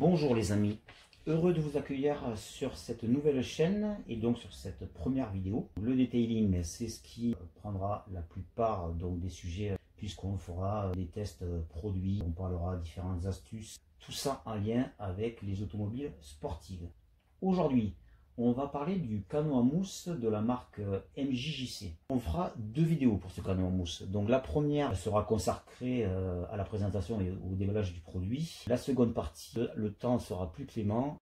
Bonjour les amis, heureux de vous accueillir sur cette nouvelle chaîne et donc sur cette première vidéo. Le detailing, c'est ce qui prendra la plupart des sujets puisqu'on fera des tests produits, on parlera différentes astuces, tout ça en lien avec les automobiles sportives. Aujourd'hui, on va parler du canon à mousse de la marque MJJC. On fera deux vidéos pour ce canon à mousse. Donc la première sera consacrée à la présentation et au déballage du produit. La seconde partie, le temps sera plus clément.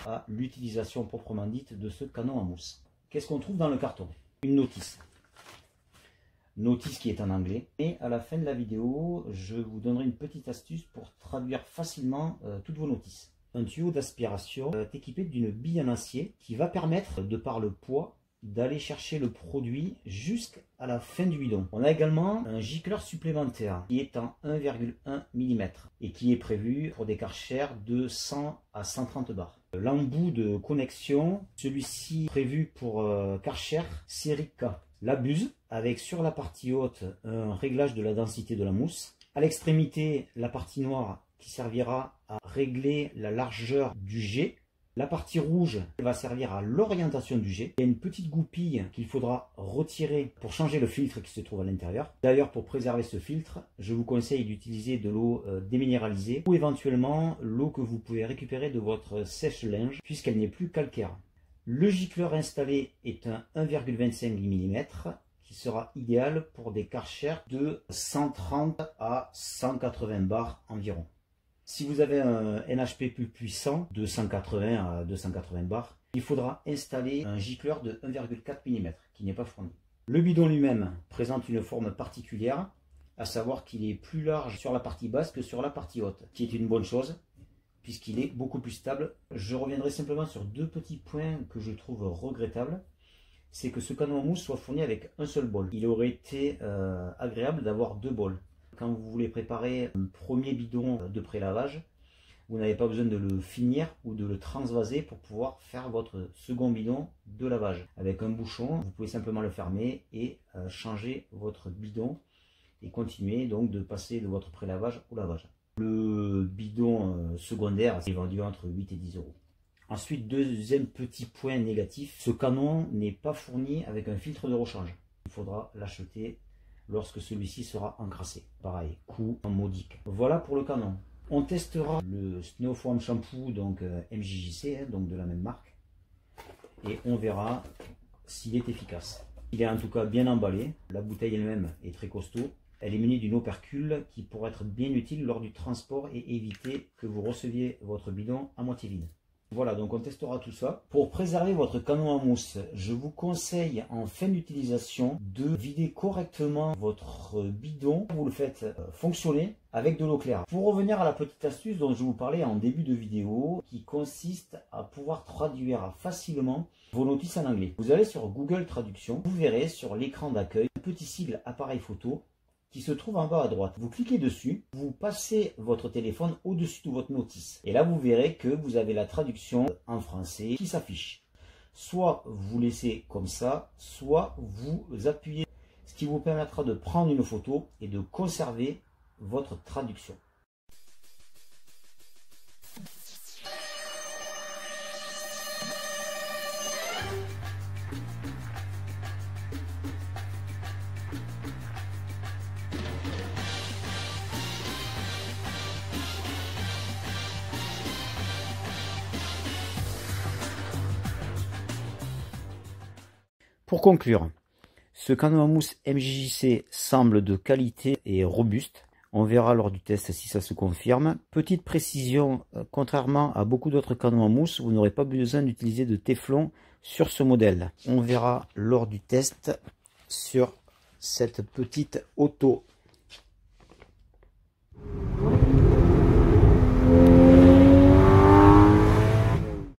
À l'utilisation proprement dite de ce canon à mousse. Qu'est-ce qu'on trouve dans le carton? Une notice. Notice qui est en anglais. Et à la fin de la vidéo, je vous donnerai une petite astuce pour traduire facilement toutes vos notices. Un tuyau d'aspiration est équipé d'une bille en acier qui va permettre, de par le poids, d'aller chercher le produit jusqu'à la fin du bidon. On a également un gicleur supplémentaire qui est en 1,1 mm et qui est prévu pour des Karcher de 100 à 130 bars. L'embout de connexion, celui-ci prévu pour Karcher série K. La buse, avec sur la partie haute un réglage de la densité de la mousse. À l'extrémité, la partie noire qui servira à régler la largeur du jet. La partie rouge va servir à l'orientation du jet. Il y a une petite goupille qu'il faudra retirer pour changer le filtre qui se trouve à l'intérieur. D'ailleurs, pour préserver ce filtre, je vous conseille d'utiliser de l'eau déminéralisée ou éventuellement l'eau que vous pouvez récupérer de votre sèche-linge puisqu'elle n'est plus calcaire. Le gicleur installé est un 1,25 mm qui sera idéal pour des Karcher de 130 à 180 bars environ. Si vous avez un NHP plus puissant de 180 à 280 bars, il faudra installer un gicleur de 1,4 mm qui n'est pas fourni. Le bidon lui-même présente une forme particulière, à savoir qu'il est plus large sur la partie basse que sur la partie haute, qui est une bonne chose puisqu'il est beaucoup plus stable. Je reviendrai simplement sur deux petits points que je trouve regrettables. C'est que ce canon à mousse soit fourni avec un seul bol. Il aurait été agréable d'avoir deux bols. Quand vous voulez préparer un premier bidon de pré-lavage, vous n'avez pas besoin de le finir ou de le transvaser pour pouvoir faire votre second bidon de lavage. Avec un bouchon, vous pouvez simplement le fermer et changer votre bidon et continuer donc de passer de votre pré-lavage au lavage. Le bidon secondaire est vendu entre 8 et 10 euros. Ensuite, deuxième petit point négatif, ce canon n'est pas fourni avec un filtre de rechange. Il faudra l'acheter lorsque celui-ci sera encrassé. Pareil, coût modique. Voilà pour le canon. On testera le Snow Foam Shampoo, donc MJJC, donc de la même marque. Et on verra s'il est efficace. Il est en tout cas bien emballé. La bouteille elle-même est très costaud. Elle est munie d'une opercule qui pourrait être bien utile lors du transport et éviter que vous receviez votre bidon à moitié vide. Voilà, donc on testera tout ça. Pour préserver votre canon à mousse, je vous conseille en fin d'utilisation de vider correctement votre bidon. Vous le faites fonctionner avec de l'eau claire. Pour revenir à la petite astuce dont je vous parlais en début de vidéo, qui consiste à pouvoir traduire facilement vos notices en anglais. Vous allez sur Google Traduction, vous verrez sur l'écran d'accueil un petit sigle appareil photo qui se trouve en bas à droite. Vous cliquez dessus, vous passez votre téléphone au-dessus de votre notice. Et là, vous verrez que vous avez la traduction en français qui s'affiche. Soit vous laissez comme ça, soit vous appuyez, ce qui vous permettra de prendre une photo et de conserver votre traduction. Pour conclure, ce canon à mousse MJJC semble de qualité et robuste. On verra lors du test si ça se confirme. Petite précision, contrairement à beaucoup d'autres canons à mousse, vous n'aurez pas besoin d'utiliser de téflon sur ce modèle. On verra lors du test sur cette petite auto.